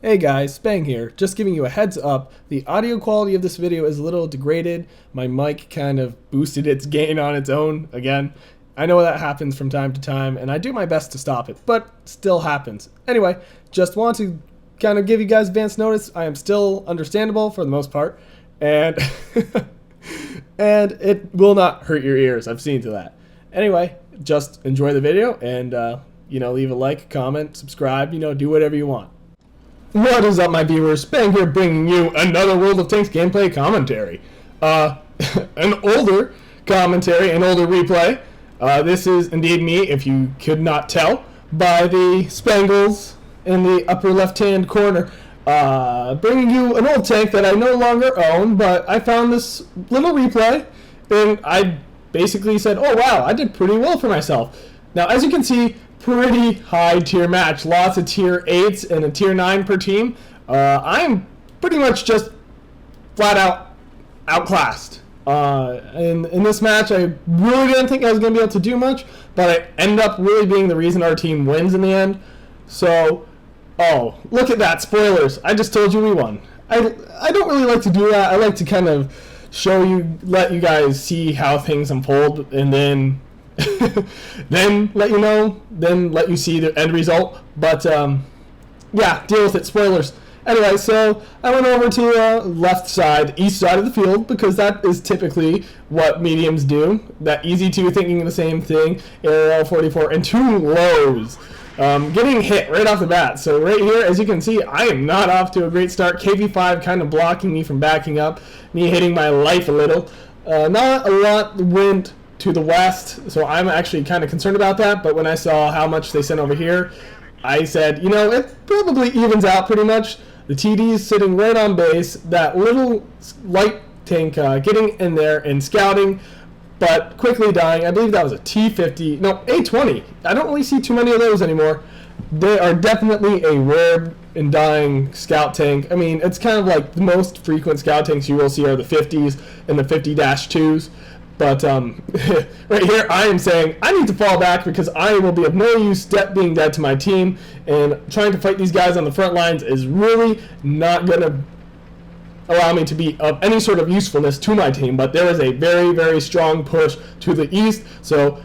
Hey guys, Spang here. Just giving you a heads up, the audio quality of this video is a little degraded. My mic kind of boosted its gain on its own again. I know that happens from time to time, and I do my best to stop it, but still happens. Anyway, just want to kind of give you guys advance notice. I am still understandable for the most part, and and it will not hurt your ears. I've seen to that. Anyway, just enjoy the video and leave a like, comment, subscribe, do whatever you want. What is up, my viewers? Spang here, bringing you another World of Tanks gameplay commentary. An older commentary, an older replay. This is indeed me, if you could not tell, by the spangles in the upper left-hand corner. Bringing you an old tank that I no longer own, but I found this little replay, and I basically said, oh wow, I did pretty well for myself. Now, as you can see, pretty high tier match. Lots of tier 8s and a tier 9 per team. I'm pretty much just flat out outclassed. In this match, I really didn't think I was going to be able to do much, but I end up really being the reason our team wins in the end. So, oh, look at that. Spoilers. I just told you we won. I don't really like to do that. I like to kind of show you, let you guys see how things unfold, and then then let you know, then let you see the end result. But yeah, deal with it. Spoilers. Anyway, so I went over to left side, east side of the field, because that is typically what mediums do. That easy two thinking the same thing. Aerial 44 and 2 lows. Getting hit right off the bat. So right here, as you can see, I am not off to a great start. KV5 kind of blocking me from backing up, me hitting my life a little. Not a lot went to the west, so I'm actually kind of concerned about that, but when I saw how much they sent over here, I said, it probably evens out pretty much. The TD is sitting right on base, that little light tank getting in there and scouting, but quickly dying. I believe that was a T50, no, A20. I don't really see too many of those anymore. They are definitely a rare and dying scout tank. I mean, it's kind of like the most frequent scout tanks you will see are the 50s and the 50-2s. But right here, I am saying I need to fall back because I will be of no use being dead to my team, and trying to fight these guys on the front lines is really not going to allow me to be of any sort of usefulness to my team. But there is a very, very strong push to the east, so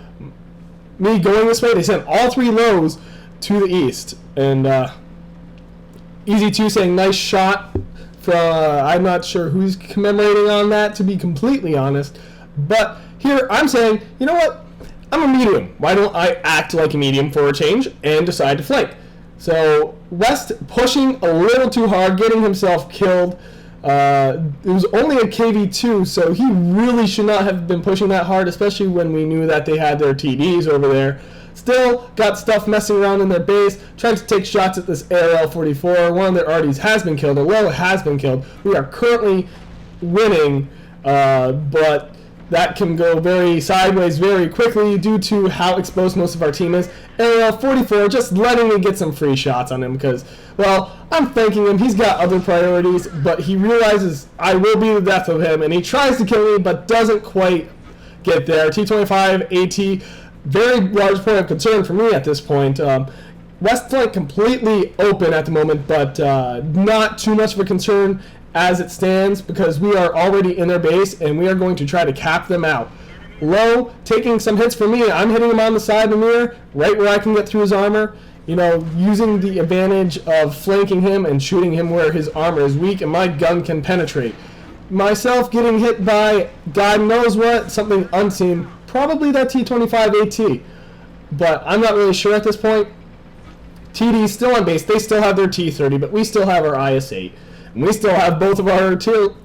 me going this way, they sent all 3 lows to the east. And Easy2 saying nice shot. I'm not sure who's commemorating on that, to be completely honest. But here, I'm saying, you know what? I'm a medium. Why don't I act like a medium for a change and decide to flank? So, West pushing a little too hard, getting himself killed. It was only a KV2, so he really should not have been pushing that hard, especially when we knew that they had their TDs over there. Still got stuff messing around in their base, trying to take shots at this ARL-44. One of their arties has been killed, a low has been killed. We are currently winning, but that can go very sideways very quickly due to how exposed most of our team is. Aerial 44 just letting me get some free shots on him because, well, I'm thanking him. He's got other priorities, but he realizes I will be the death of him, and he tries to kill me but doesn't quite get there. T25, AT, very large point of concern for me at this point. West flank completely open at the moment, but not too much of a concern as it stands, because we are already in their base and we are going to try to cap them out. Low, taking some hits from me. I'm hitting him on the side of the mirror, right where I can get through his armor. Using the advantage of flanking him and shooting him where his armor is weak and my gun can penetrate. Myself getting hit by God knows what, something unseen, probably that T25 AT, but I'm not really sure at this point. TD's still on base. They still have their T30, but we still have our IS-8. And we still have both of our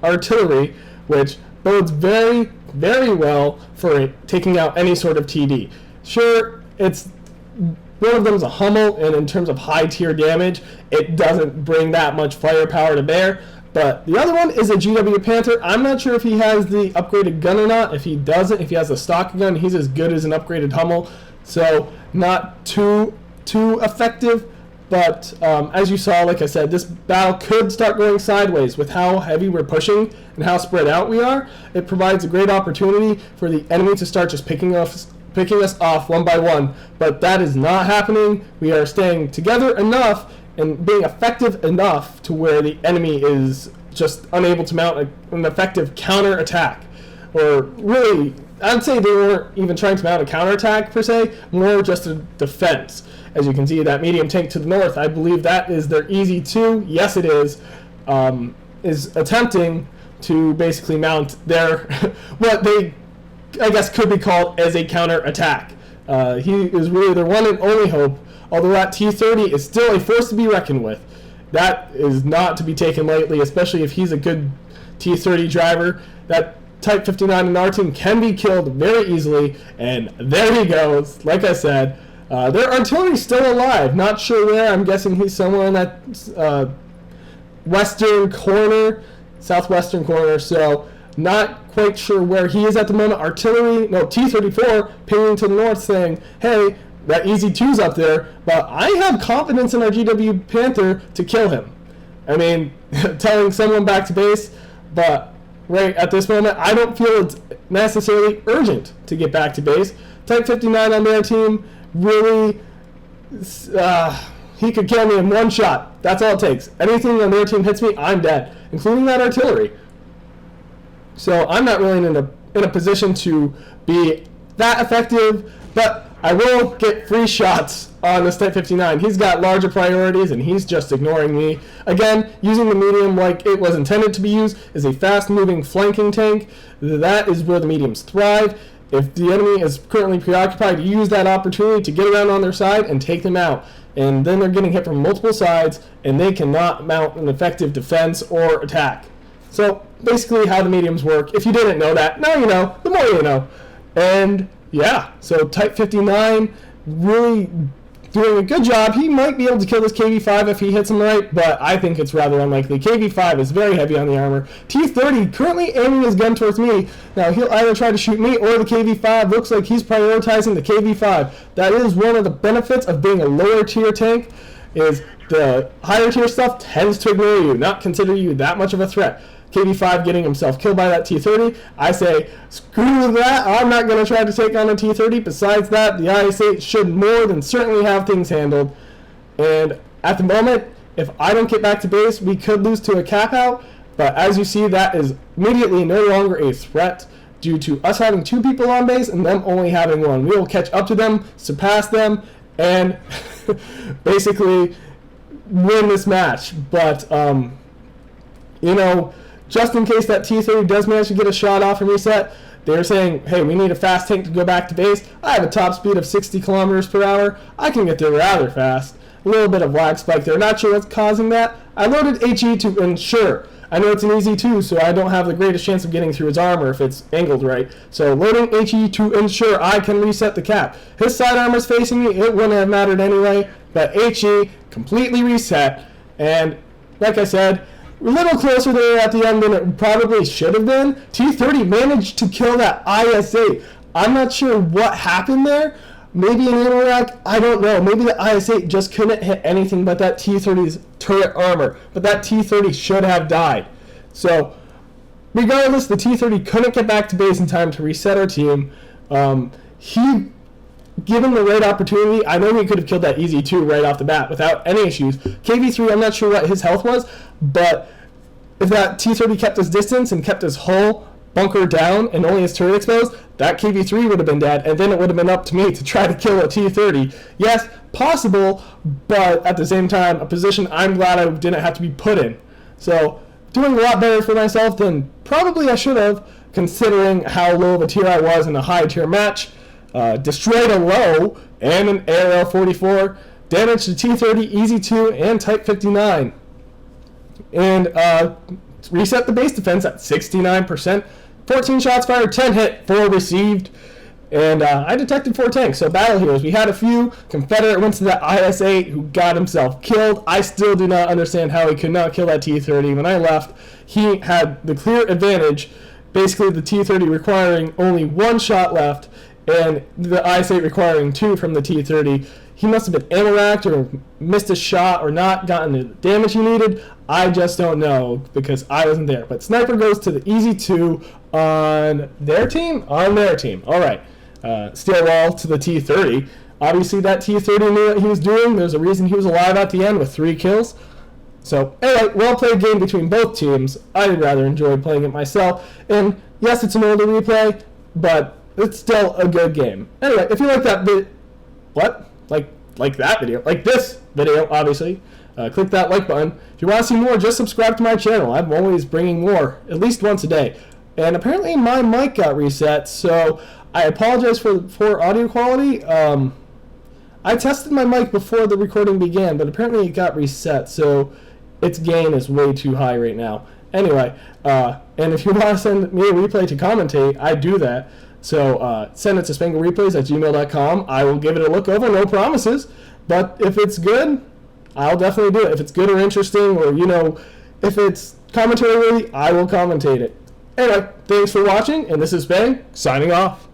artillery, which bodes very, very well for taking out any sort of TD. Sure, one of them is a Hummel, and in terms of high tier damage, it doesn't bring that much firepower to bear. But the other one is a GW Panther. I'm not sure if he has the upgraded gun or not. If he doesn't, if he has a stock gun, he's as good as an upgraded Hummel. So not too effective. But as you saw, like I said, this battle could start going sideways with how heavy we're pushing and how spread out we are. It provides a great opportunity for the enemy to start just picking us off one by one. But that is not happening. We are staying together enough and being effective enough to where the enemy is just unable to mount an effective counter attack. Or really, I'd say they weren't even trying to mount a counter attack per se, more just a defense. As you can see, that medium tank to the north, I believe that is their easy 2. Yes, it is attempting to basically mount their what they, I guess, could be called as a counter attack. He is really their one and only hope, although that T-30 is still a force to be reckoned with. That is not to be taken lightly, especially if he's a good T-30 driver. That Type 59 in our team can be killed very easily, and there he goes. Like I said, their artillery's still alive. Not sure where. I'm guessing he's somewhere in that western corner, southwestern corner, so not quite sure where he is at the moment. Artillery, no, T-34 pinging to the north saying, hey, that easy 2's up there, but I have confidence in our GW Panther to kill him. I mean, telling someone back to base, but right at this moment, I don't feel it's necessarily urgent to get back to base. Type 59 on their team, really, he could kill me in one shot. That's all it takes. Anything on their team hits me, I'm dead, including that artillery. So I'm not really in a position to be that effective, but I will get free shots on this Type 59. He's got larger priorities, and he's just ignoring me. Again, using the medium like it was intended to be used is a fast-moving flanking tank. That is where the mediums thrive. If the enemy is currently preoccupied, use that opportunity to get around on their side and take them out. And then they're getting hit from multiple sides, and they cannot mount an effective defense or attack. So basically how the mediums work. If you didn't know that, now you know. The more you know. And yeah, so Type 59 really doing a good job. He might be able to kill this KV-5 if he hits him right, but I think it's rather unlikely. KV-5 is very heavy on the armor. T-30 currently aiming his gun towards me. Now he'll either try to shoot me or the KV-5. Looks like he's prioritizing the KV-5. That is one of the benefits of being a lower tier tank, is the higher tier stuff tends to ignore you, not consider you that much of a threat. KV-5 getting himself killed by that T-30. I say, screw that. I'm not going to try to take on a T-30. Besides that, the IS-8 should more than certainly have things handled. And at the moment, if I don't get back to base, we could lose to a cap out. But as you see, that is immediately no longer a threat due to us having 2 people on base and them only having 1. We will catch up to them, surpass them, and basically win this match. But, you know, just in case that T-30 does manage to get a shot off and reset, they're saying, hey, we need a fast tank to go back to base. I have a top speed of 60 kilometers per hour. I can get there rather fast. A little bit of lag spike there. Not sure what's causing that. I loaded HE to ensure. I know it's an easy 2, so I don't have the greatest chance of getting through his armor if it's angled right. So loading HE to ensure I can reset the cap. His side armor's facing me. It wouldn't have mattered anyway. But HE completely reset. And like I said, a little closer there at the end than it probably should have been. T-30 managed to kill that IS-8. I'm not sure what happened there. Maybe an ammo rack, I don't know. Maybe the IS-8 just couldn't hit anything but that T-30's turret armor. But that T-30 should have died. So, regardless, the T-30 couldn't get back to base in time to reset our team. Given the right opportunity, I know he could have killed that easy 2 right off the bat without any issues. KV-3, I'm not sure what his health was, but if that T-30 kept his distance and kept his hull bunker down and only his turret exposed, that KV-3 would have been dead, and then it would have been up to me to try to kill a T-30. Yes, possible, but at the same time, a position I'm glad I didn't have to be put in. So, doing a lot better for myself than probably I should have, considering how low of a tier I was in a high tier match. Destroyed a low and an ARL-44, damaged the T-30, Easy 2, and Type 59. And reset the base defense at 69%. 14 shots fired, 10 hit, 4 received. And I detected 4 tanks, so battle heroes. We had a few. Confederate went to that IS-8 who got himself killed. I still do not understand how he could not kill that T-30. When I left, he had the clear advantage, basically the T-30 requiring only 1 shot left, and the IS-8 requiring 2 from the T-30. He must have been ammo racked or missed a shot or not gotten the damage he needed. I just don't know because I wasn't there. But Sniper goes to the Easy 2 on their team? On their team. All right. Steel wall to the T-30. Obviously, that T30 knew what he was doing. There's a reason he was alive at the end with 3 kills. So, anyway, well-played game between both teams. I rather enjoyed playing it myself. And, yes, it's an older replay, but it's still a good game. Anyway, if you like that like that video, like this video, obviously, click that like button. If you want to see more, just subscribe to my channel. I'm always bringing more, at least once a day. And apparently my mic got reset, so I apologize for poor audio quality. I tested my mic before the recording began, but apparently it got reset, so its gain is way too high right now. Anyway, and if you want to send me a replay to commentate, I do that. So send it to spanglereplays@gmail.com. I will give it a look over, no promises. But if it's good, I'll definitely do it. If it's good or interesting, or, you know, if it's commentary worthy, I will commentate it. Anyway, thanks for watching, and this is Spang, signing off.